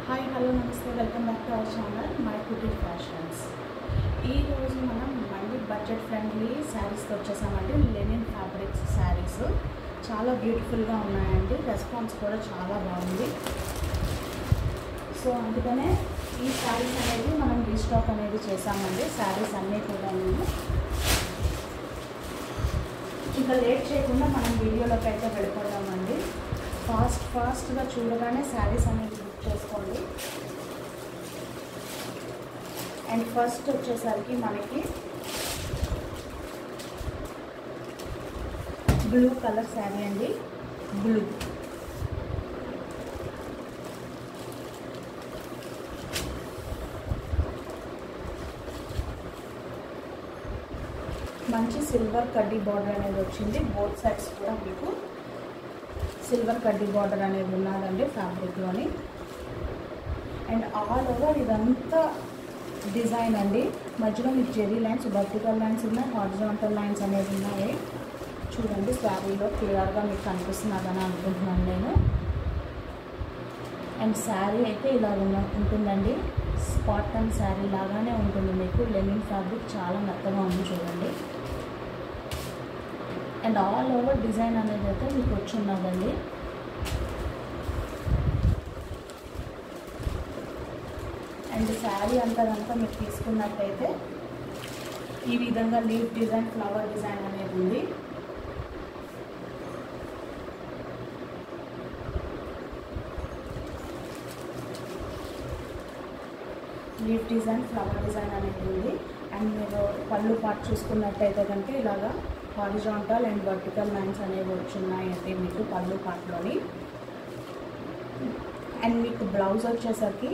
Hi hello నమస్తే welcome back to our channel my cutie fashions. ఈరోజు మనం మళ్ళీ బడ్జెట్ ఫ్రెండ్లీ శారీస్తో వచ్చేసామండి. లెనిన్ ఫ్యాబ్రిక్స్ శారీస్ చాలా బ్యూటిఫుల్గా ఉన్నాయండి. రెస్పాన్స్ కూడా చాలా బాగుంది. సో అందుకనే ఈ శారీస్ అనేది మనం రీస్టాక్ అనేది చేసామండి. శారీస్ అన్నీ కూడా మేము ఇంకా లేట్ చేయకుండా మనం వీడియోలోకి అయితే వెళ్ళిపోదామండి. ఫాస్ట్గా చూడగానే శారీస్ అనేది బుక్ చేసుకోండి. అండ్ ఫస్ట్ వచ్చేసరికి మనకి బ్లూ కలర్ శారీ అండి. బ్లూ మంచి సిల్వర్ కడ్డీ బార్డర్ అనేది వచ్చింది. బోత్ సైడ్స్ కూడా మీకు సిల్వర్ కడ్డీ బార్డర్ అనేది ఉన్నదండి ఫ్యాబ్రిక్లోని. అండ్ ఆల్ ఓవర్ ఇదంతా డిజైన్ అండి. మధ్యలో మీకు జెరీ లైన్స్, వర్టికల్ లైన్స్ ఉన్నాయి, హారిజాంటల్ లైన్స్ అనేది ఉన్నాయి. చూడండి శారీలో క్లియర్గా మీకు కనిపిస్తున్నదని అనుకుంటున్నాను నేను. అండ్ శారీ అయితే ఇలా ఉంటుందండి. కాటన్ శారీ లాగానే ఉంటుంది మీకు. లెనిన్ ఫ్యాబ్రిక్ చాలా మెత్తగా ఉంది చూడండి. అండ్ ఆల్ ఓవర్ డిజైన్ అనేది అయితే మీకు వచ్చి ఉన్నదండి. అండ్ శారీ అంతా మీరు తీసుకున్నట్టయితే ఈ విధంగా లీఫ్ డిజైన్, ఫ్లవర్ డిజైన్ అనేది ఉంది. లీఫ్ డిజైన్, ఫ్లవర్ డిజైన్ అనేది ఉంది. అండ్ మీరు పళ్ళు పార్ట్ చూసుకున్నట్టయితే కనుక ఇలాగా హారిజాంటల్ అండ్ వర్టికల్ లైన్స్ అనేవి వచ్చున్నాయండి మీకు పళ్ళు పార్ట్లోని. అండ్ మీకు బ్లౌజ్ వచ్చేసరికి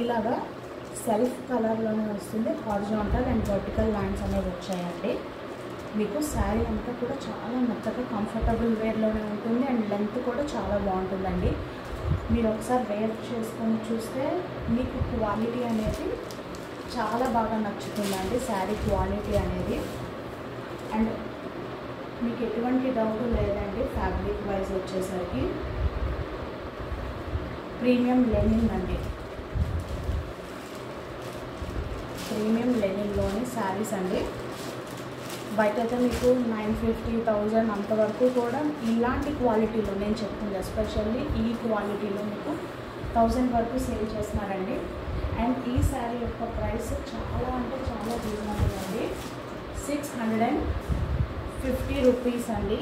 ఇలాగా సెల్ఫ్ కలర్లోనే వస్తుంది. హారిజాంటల్ అండ్ వర్టికల్ లైన్స్ అనేవి వచ్చాయండి. మీకు శారీ అంతా కూడా చాలా మెత్తగా కంఫర్టబుల్ వేర్లోనే ఉంటుంది. అండ్ లెంత్ కూడా చాలా బాగుంటుందండి. మీరు ఒకసారి వేర్ చేసుకొని చూస్తే మీకు క్వాలిటీ అనేది చాలా బాగా నచ్చుతుందండి. శారీ క్వాలిటీ అనేది. అండ్ మీకు ఎటువంటి డౌట్ లేదండి. ఫ్యాబ్రిక్ వైజ్ వచ్చేసరికి ప్రీమియం లెనిన్ అండి. ప్రీమియం లెనిన్లోని శారీస్ అండి. బయట అయితే మీకు 950,000 అంతవరకు కూడా ఇలాంటి క్వాలిటీలో నేను చెప్తుంది ఎస్పెషల్లీ ఈ క్వాలిటీలో మీకు 1000 వరకు సేల్ చేస్తున్నారండి. అండ్ ఈ శారీ యొక్క ప్రైస్ చాలా అంటే చాలా రీజనబుల్ అండి. 650 రూపీస్ అండి.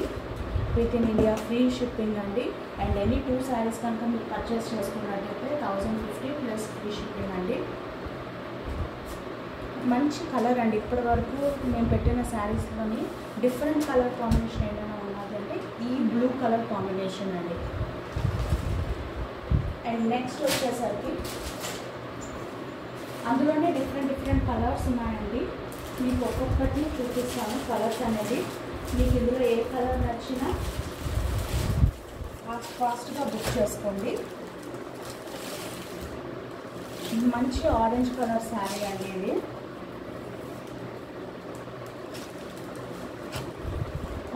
With in India free shipping అండి. అండ్ ఎనీ 2 శారీస్ కనుక మీరు పర్చేస్ చేసుకున్నట్టయితే 1050 ప్లస్ ఫ్రీ షిప్పింగ్ అండి. మంచి కలర్ అండి. ఇప్పటి వరకు మేము పెట్టిన శారీస్లోని డిఫరెంట్ కలర్ కాంబినేషన్ ఏమైనా ఉన్నదంటే ఈ బ్లూ కలర్ కాంబినేషన్ అండి. అండ్ నెక్స్ట్ వచ్చేసరికి అందులోనే డిఫరెంట్ కలర్స్ ఉన్నాయండి. మీకు ఒక్కొక్కటి చూపిస్తాను కలర్స్ అనేది. మీకు ఇందులో ఏ కలర్ నచ్చినా ఫాస్ట్గా బుక్ చేసుకోండి. మంచి ఆరెంజ్ కలర్ శారీ అండి ఇది.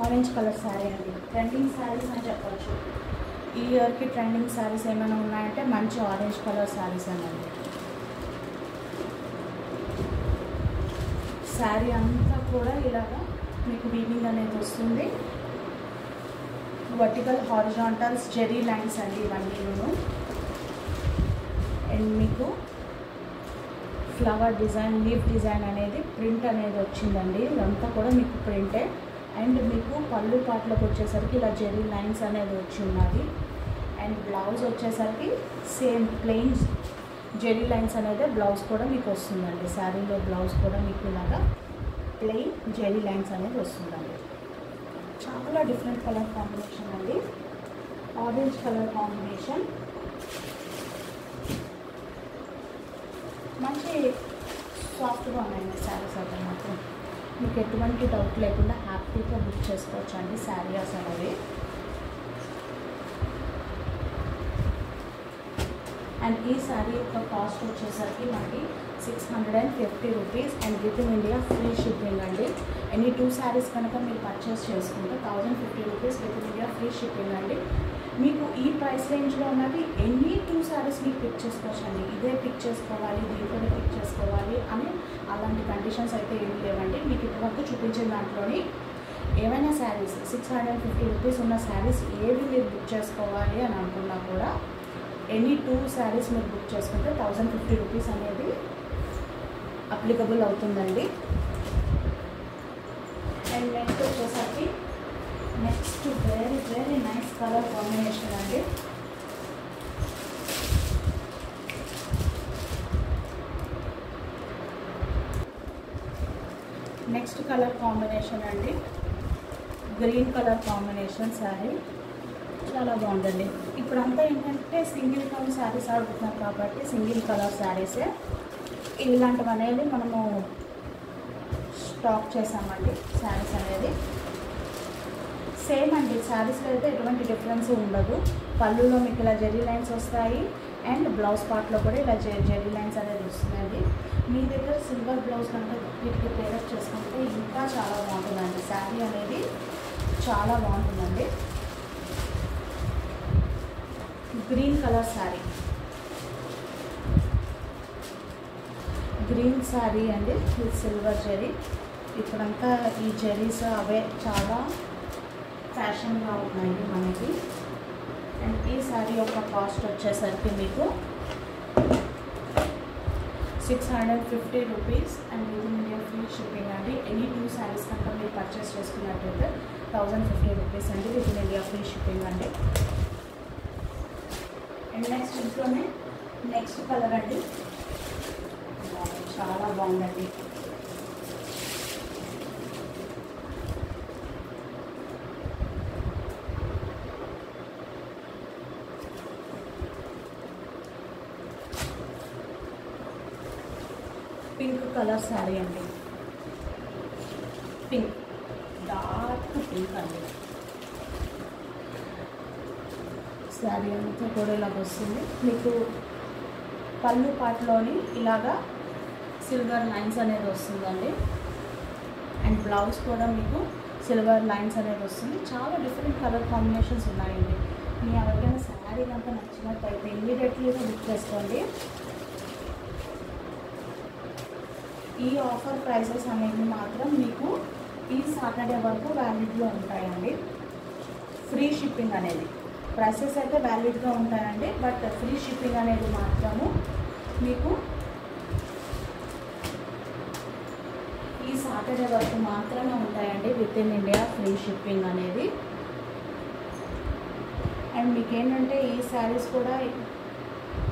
ఆరెంజ్ కలర్ శారీ అండి. ట్రెండింగ్ శారీస్ అని చెప్పచ్చు. ఈ ఇయర్కి ట్రెండింగ్ శారీస్ ఏమైనా ఉన్నాయంటే మంచి ఆరెంజ్ కలర్ శారీస్ అనండి. శారీ అంతా కూడా ఇలాగా మీకు వీవింగ్ అనేది వస్తుంది. వర్టికల్, హారిజాంటల్స్, జెరీ లైన్స్ అండి ఇవన్నీను. అండ్ మీకు ఫ్లవర్ డిజైన్, లీఫ్ డిజైన్ అనేది ప్రింట్ అనేది వచ్చిందండి. ఇదంతా కూడా మీకు ప్రింటే. అండ్ మీకు పళ్ళు పాటలకు వచ్చేసరికి ఇలా జెరీ లైన్స్ అనేది వచ్చి ఉన్నది. అండ్ బ్లౌజ్ వచ్చేసరికి సేమ్ ప్లెయిన్ జెరీ లైన్స్ అనేది బ్లౌజ్ కూడా మీకు వస్తుందండి. శారీలో బ్లౌజ్ కూడా మీకు ఇలాగా ప్లెయిన్ జెరీ లైన్స్ అనేది వస్తుందండి. చాలా డిఫరెంట్ కలర్ కాంబినేషన్ అండి. Orange colour combination. మంచి సాఫ్ట్గా ఉన్నాయండి శారీస్ అయితే మాత్రం. మీకు ఎటువంటి డౌట్ లేకుండా హ్యాపీగా బుక్ చేసుకోవచ్చు అండి శారీస్ అనేవి. అండ్ ఈ శారీ యొక్క కాస్ట్ వచ్చేసరికి మనకి 650 rupees and within India free shipping అండి. ఎనీ 2 శారీస్ కనుక మీరు పర్చేస్ చేసుకుంటే 1050 rupees within India free shipping అండి. మీకు ఈ ప్రైస్ రేంజ్లో ఉన్నది ఎనీ 2 శారీస్ మీకు పిక్ చేసుకోవచ్చండి. ఇదే పిక్ చేసుకోవాలి, దీంట్లోనే పిక్ చేసుకోవాలి అని అలాంటి కండిషన్స్ అయితే ఏమి లేవండి. మీకు ఇప్పటివరకు చూపించిన దాంట్లోని ఏమైనా శారీస్ 650 రూపీస్ ఉన్న శారీస్ ఏవి మీరు బుక్ చేసుకోవాలి అని అనుకున్నా కూడా ఎనీ 2 శారీస్ మీరు బుక్ చేసుకుంటే 1050 రూపీస్ అనేది అప్లికబుల్ అవుతుందండి. అండ్ నెక్స్ట్ వచ్చేసరికి next very very nice colour combination అండి. నెక్స్ట్ కలర్ కాంబినేషన్ అండి, గ్రీన్ కలర్ కాంబినేషన్ శారీ చాలా బాగుందండి. ఇప్పుడంతా ఏంటంటే సింగిల్ కలర్ శారీస్ అడుగుతున్నారు కాబట్టి సింగిల్ కలర్ శారీసే ఇలాంటివి అనేది మనము స్టాక్ చేసామండి. శారీస్ అనేది సేమ్ అండి, శారీస్లో అయితే ఎటువంటి డిఫరెన్స్ ఉండదు. పళ్ళులో మీకు ఇలా జెరీ లైన్స్ వస్తాయి అండ్ బ్లౌజ్ పార్ట్లో కూడా ఇలా జెరీ లైన్స్ అనేది వస్తుందండి. మీ దగ్గర సిల్వర్ బ్లౌజ్ కనుక వీటికి పేరప్ చేసుకుంటే ఇంకా చాలా బాగుంటుందండి. శారీ అనేది చాలా బాగుంటుందండి. Green colour sari, green sari అండి విత్ సిల్వర్ జెరీ. ఇప్పుడంతా ఈ జెరీస్ అవే చాలా ఫ్యాషన్గా ఉన్నాయి మనకి. అండ్ ఈ శారీ యొక్క కాస్ట్ వచ్చేసరికి మీకు 650 rupees and within India free shipping అండి. ఎనీ 2 శారీస్ కనుక మీరు పర్చేస్ చేసుకున్నట్టయితే 1050 రూపీస్ అండి with in India free shipping అండి. అండ్ నెక్స్ట్ ఇంట్లోనే నెక్స్ట్ కలర్ అండి, చాలా బాగుందండి. పింక్ కలర్ శారీ అండి, పింక్ డార్క్ పింక్ అండి. శారీ అంతా కూడా ఇలాగ వస్తుంది. మీకు పళ్ళు పాటలోని ఇలాగా సిల్వర్ లైన్స్ అనేది వస్తుందండి. అండ్ బ్లౌజ్ కూడా మీకు సిల్వర్ లైన్స్ అనేది వస్తుంది. చాలా డిఫరెంట్ కలర్ కాంబినేషన్స్ ఉన్నాయండి. మీ ఎవరికైనా శారీ కనుక నచ్చినట్టయితే ఇమీడియట్లీగా బుక్ చేసుకోండి. ఈ ఆఫర్ ప్రైసెస్ అనేవి మాత్రం మీకు ఈ సాటర్డే వరకు వ్యాలిడ్లో ఉంటాయండి. ఫ్రీ షిప్పింగ్ అనేది ప్రైసెస్ అయితే వ్యాలిడ్గా ఉంటాయండి, బట్ ఫ్రీ షిప్పింగ్ అనేది మాత్రము మీకు ఈ సాటర్డే వరకు మాత్రమే ఉంటాయండి with in India free shipping అనేది. అండ్ మీకు ఏంటంటే ఈ శారీస్ కూడా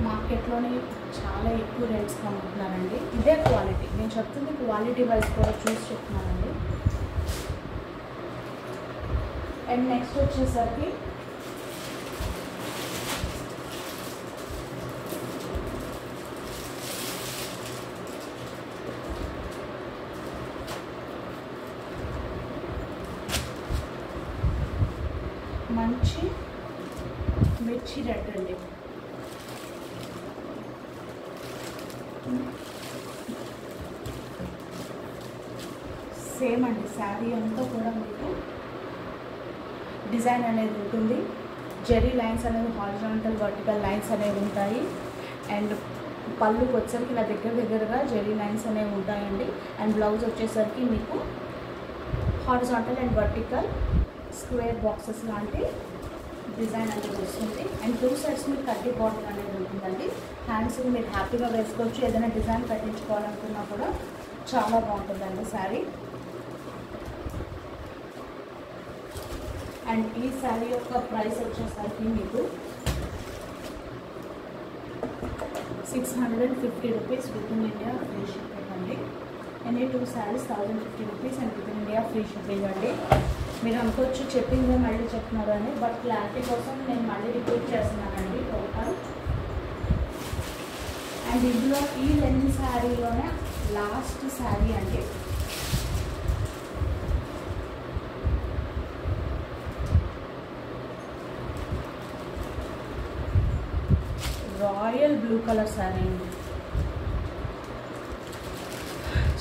మార్కెట్లోని చాలా ఎక్కువ రేట్స్గా అమ్ముతున్నారండి. ఇదే క్వాలిటీ, నేను చెప్తుంది క్వాలిటీ వైజ్ కూడా చూసి చెప్తున్నానండి. అండ్ నెక్స్ట్ వచ్చేసరికి మంచి మిర్చి రెడ్ అండి. సేమ్ అండి, శారీ అంతా కూడా మీకు డిజైన్ అనేది ఉంటుంది. జెరీ లైన్స్ అనేవి హారిజాంటల్ వర్టికల్ లైన్స్ అనేవి ఉంటాయి. అండ్ పళ్ళుకి వచ్చేసరికి ఇలా దగ్గరగా జెరీ లైన్స్ అనేవి ఉంటాయండి. అండ్ బ్లౌజ్ వచ్చేసరికి మీకు horizontal and vertical square boxes లాంటి డిజైన్ అనేది వస్తుంది. అండ్ 2 సైడ్స్ మీకు కడ్డీ బార్డర్ అనేది ఉంటుందండి. హ్యాండ్స్ మీరు హ్యాపీగా వేసుకోవచ్చు. ఏదైనా డిజైన్ పెట్టించుకోవాలనుకున్నా కూడా చాలా బాగుంటుందండి శారీ. అండ్ ఈ శారీ యొక్క ప్రైస్ వచ్చేసరికి మీకు 650 rupees within India free shipping అండి. Any 2 saris 1050 rupees and within India free shipping అండి. మీరు అనుకోవచ్చు చెప్పిందే మళ్ళీ చెప్తున్నారు అని, బట్ క్లారిటీ కోసం నేను మళ్ళీ రిపీట్ చేస్తున్నానండి టోటల్. అండ్ ఇందులో ఈ 2 శారీలోనే లాస్ట్ శారీ అండి. రాయల్ బ్లూ కలర్ శారీ అండి,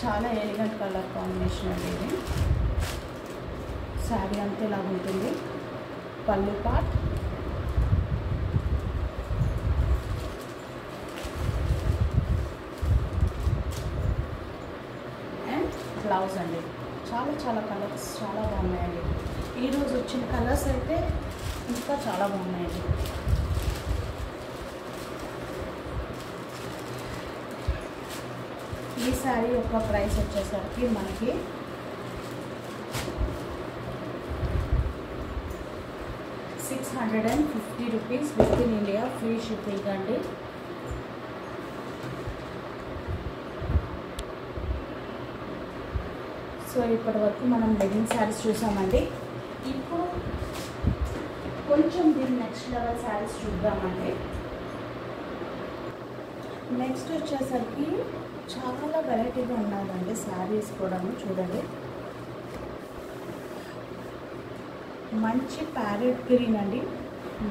చాలా ఎలిగెంట్ కలర్ కాంబినేషన్ అండి ఇది. శారీ అంతా ఇలా ఉంటుంది. పళ్ళు పార్ట్ బ్లౌజ్ అండి. చాలా చాలా కలర్స్ చాలా బాగున్నాయండి. ఈరోజు వచ్చిన కలర్స్ అయితే ఇంకా చాలా బాగున్నాయండి. ఈ శారీ యొక్క ప్రైస్ వచ్చేసరికి మనకి 650 rupees within India free shipping అండి. సో ఇప్పటి వరకు మనం లెగిన్ శారీస్ చూసామండి. ఇప్పుడు కొంచెం దీని నెక్స్ట్ లెవెల్ శారీస్ చూద్దామండి. నెక్స్ట్ వచ్చేసరికి చాలా వెరైటీగా ఉన్నదండి శారీస్ కూడాను. చూడండి, మంచి ప్యారెట్ గ్రీన్ అండి,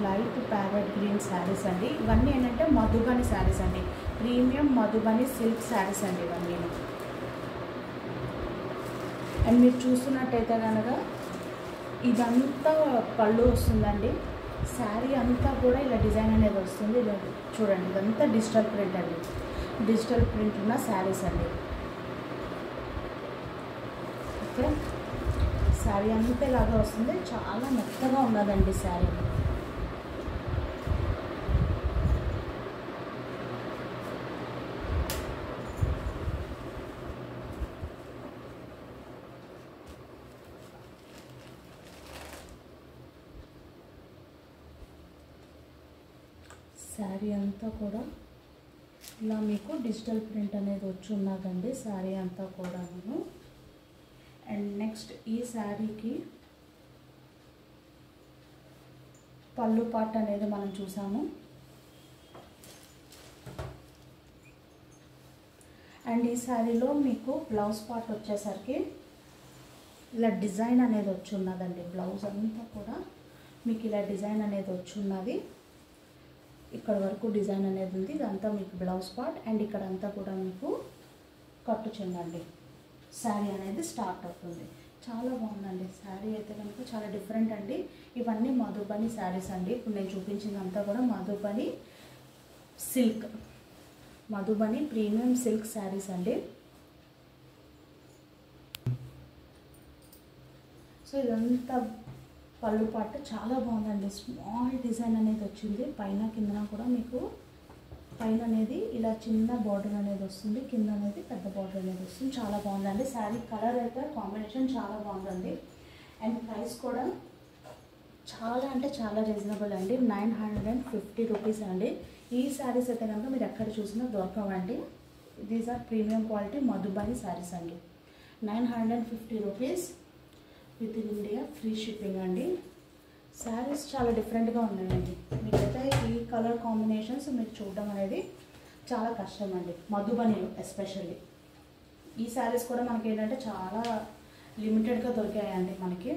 లైట్ ప్యారెట్ గ్రీన్ శారీస్ అండి. ఇవన్నీ ఏంటంటే మధుబని శారీస్ అండి, ప్రీమియం మధుబని సిల్క్ శారీస్ అండి ఇవన్నీ. అండ్ మీరు చూస్తున్నట్టయితే కనుక ఇదంతా పళ్ళు వస్తుందండి. శారీ అంతా కూడా ఇలా డిజైన్ అనేది వస్తుంది. చూడండి, ఇదంతా డిజిటల్ ప్రింట్ అండి, డిజిటల్ ప్రింట్ ఉన్న శారీస్ అండి. ఓకే, శారీ అంతా ఇలాగా వస్తుంది. చాలా మెత్తగా ఉన్నదండి శారీ. శారీ అంతా కూడా ఇలా మీకు డిజిటల్ ప్రింట్ అనేది వచ్చి ఉన్నదండి శారీ అంతా కూడాను. అండ్ నెక్స్ట్ ఈ శారీకి పళ్ళు పార్ట్ అనేది మనం చూసాము. అండ్ ఈ శారీలో మీకు బ్లౌజ్ పార్ట్ వచ్చేసరికి ఇలా డిజైన్ అనేది వచ్చి ఉన్నదండి. బ్లౌజ్ అంతా కూడా మీకు ఇలా డిజైన్ అనేది వచ్చి ఉన్నది. ఇక్కడ వరకు డిజైన్ అనేది ఉంది. ఇదంతా మీకు బ్లౌజ్ పార్ట్. అండ్ ఇక్కడ అంతా కూడా మీకు కట్టు చెందండి శారీ అనేది స్టార్ట్ అవుతుంది. చాలా బాగుందండి శారీ అయితే కనుక, చాలా డిఫరెంట్ అండి. ఇవన్నీ మధుబని శారీస్ అండి. ఇప్పుడు నేను చూపించిందంతా కూడా Madhubani silk, Madhubani premium silk saris అండి. సో ఇదంతా పళ్ళు పాటు చాలా బాగుందండి. స్మాల్ డిజైన్ అనేది వచ్చింది. పైన కిందన కూడా మీకు పైన అనేది ఇలా చిన్న బార్డర్ అనేది వస్తుంది, కింద అనేది పెద్ద బార్డర్ అనేది వస్తుంది. చాలా బాగుందండి శారీ. కలర్ అయితే కాంబినేషన్ చాలా బాగుందండి. అండ్ ప్రైస్ కూడా చాలా అంటే చాలా రీజనబుల్ అండి. 950 రూపీస్ అండి. ఈ శారీస్ అయితే కనుక మీరు ఎక్కడ చూసినా దొరకవండి. These are premium quality Madhubani saris అండి. 950 rupees within India free shipping అండి. శారీస్ చాలా డిఫరెంట్గా ఉన్నాయండి. మీకైతే ఈ కలర్ కాంబినేషన్స్ మీరు చూడడం అనేది చాలా కష్టం అండి, మధుబనిలో ఎస్పెషల్లీ. ఈ శారీస్ కూడా మనకి ఏంటంటే చాలా లిమిటెడ్గా దొరికాయండి మనకి.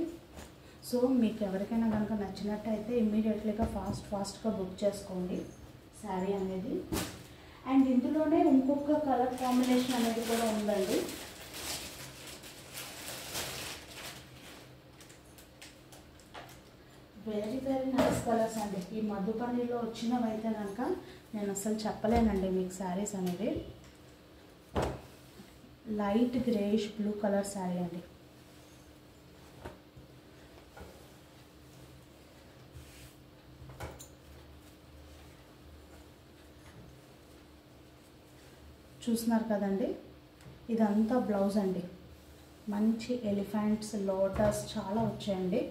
సో మీకు ఎవరికైనా కనుక నచ్చినట్టయితే ఇమ్మీడియట్లీగా ఫాస్ట్గా బుక్ చేసుకోండి శారీ అనేది. అండ్ ఇందులోనే ఇంకొక కలర్ కాంబినేషన్ అనేది కూడా ఉందండి. వెరీ వెరీ నైస్ కలర్స్ అండి. ఈ మధుబనిలో వచ్చినవైతే కనుక నేను అసలు చెప్పలేనండి మీకు శారీస్ అనేది. Light greyish blue colour sari అండి. చూస్తున్నారు కదండి, ఇదంతా బ్లౌజ్ అండి. మంచి ఎలిఫెంట్స్, లోటస్ చాలా వచ్చాయండి.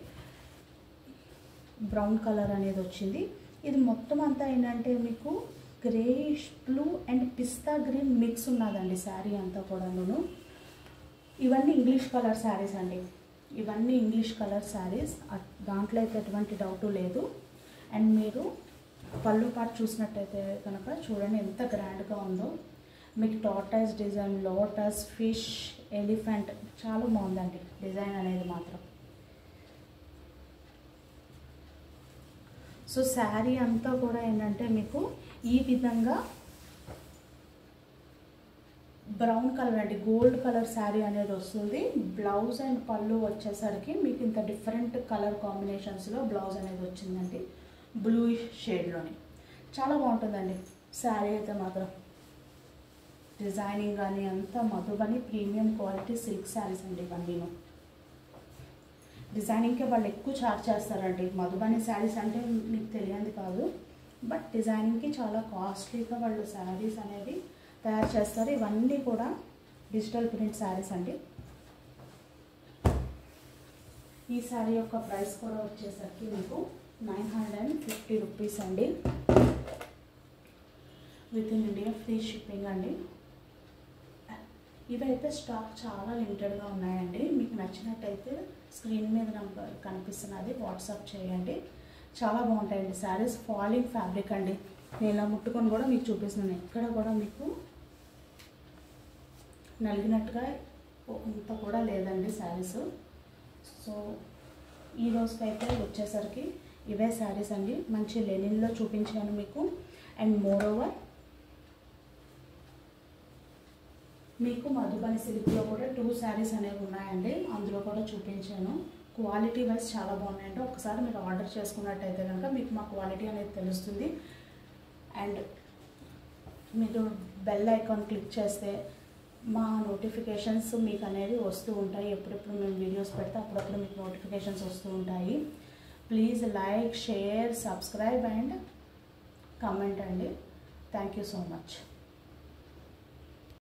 బ్రౌన్ కలర్ అనేది వచ్చింది. ఇది మొత్తం అంతా ఏంటంటే మీకు greyish blue and pista green mix ఉన్నదండి శారీ అంతా కూడాను. ఇవన్నీ ఇంగ్లీష్ కలర్ శారీస్ అండి. ఇవన్నీ ఇంగ్లీష్ కలర్ శారీస్, దాంట్లో అయితే ఎటువంటి డౌటు లేదు. అండ్ మీరు పళ్ళు పాటు చూసినట్టయితే కనుక చూడండి ఎంత గ్రాండ్గా ఉందో. మీకు టార్టైజ్ డిజైన్, లోటస్, ఫిష్, ఎలిఫెంట్ చాలా బాగుందండి డిజైన్ అనేది మాత్రం. సో శారీ అంతా కూడా ఏంటంటే మీకు ఈ విధంగా బ్రౌన్ కలర్ అండి, గోల్డ్ కలర్ శారీ అనేది వస్తుంది. బ్లౌజ్ అండ్ పళ్ళు వచ్చేసరికి మీకు ఇంత డిఫరెంట్ కలర్ కాంబినేషన్స్లో బ్లౌజ్ అనేది వచ్చిందండి, బ్లూ షేడ్లోని. చాలా బాగుంటుందండి శారీ అయితే మాత్రం. డిజైనింగ్ కానీ అంతా Madhubani premium quality silk saris అండి ఇవన్నీను. డిజైనింగ్కే వాళ్ళు ఎక్కువ ఛార్జ్ చేస్తారండి. మధుబని శారీస్ అంటే మీకు తెలియంది కాదు, బట్ డిజైనింగ్కి చాలా కాస్ట్లీగా వాళ్ళు శారీస్ అనేది తయారు చేస్తారు. ఇవన్నీ కూడా డిజిటల్ ప్రింట్ శారీస్ అండి. ఈ శారీ యొక్క ప్రైస్ కూడా వచ్చేసరికి మీకు 950 రూపీస్ అండి. With in India free shipping అండి. ఇవైతే స్టాక్ చాలా లిమిటెడ్గా ఉన్నాయండి. మీకు నచ్చినట్టయితే స్క్రీన్ మీద నెంబర్ కనిపిస్తున్నది, వాట్సాప్ చేయండి. చాలా బాగుంటాయండి శారీస్. ఫాలింగ్ ఫ్యాబ్రిక్ అండి. నేను ఇలా ముట్టుకొని కూడా మీకు చూపిస్తున్నాను. ఎక్కడ కూడా మీకు నలిగినట్టుగా ఇంత కూడా లేదండి శారీస్. సో ఈ రోజుకైతే వచ్చేసరికి ఇవే శారీస్ అండి. మంచి లెనిన్లో చూపించాను మీకు. అండ్ మోర్ ఓవర్ మీకు మధుబని సిల్క్లో కూడా 2 శారీస్ అనేవి ఉన్నాయండి. అందులో కూడా చూపించాను. క్వాలిటీ వైజ్ చాలా బాగున్నాయండి. ఒకసారి మీరు ఆర్డర్ చేసుకున్నట్టయితే కనుక మీకు మా క్వాలిటీ అనేది తెలుస్తుంది. అండ్ మీరు బెల్ ఐకాన్ క్లిక్ చేస్తే మా నోటిఫికేషన్స్ మీకు అనేవి వస్తూ ఉంటాయి. ఎప్పుడెప్పుడు మేము వీడియోస్ పెడితే అప్పుడప్పుడు మీకు నోటిఫికేషన్స్ వస్తూ ఉంటాయి. Please like, share, subscribe and comment అండి. Thank you so much.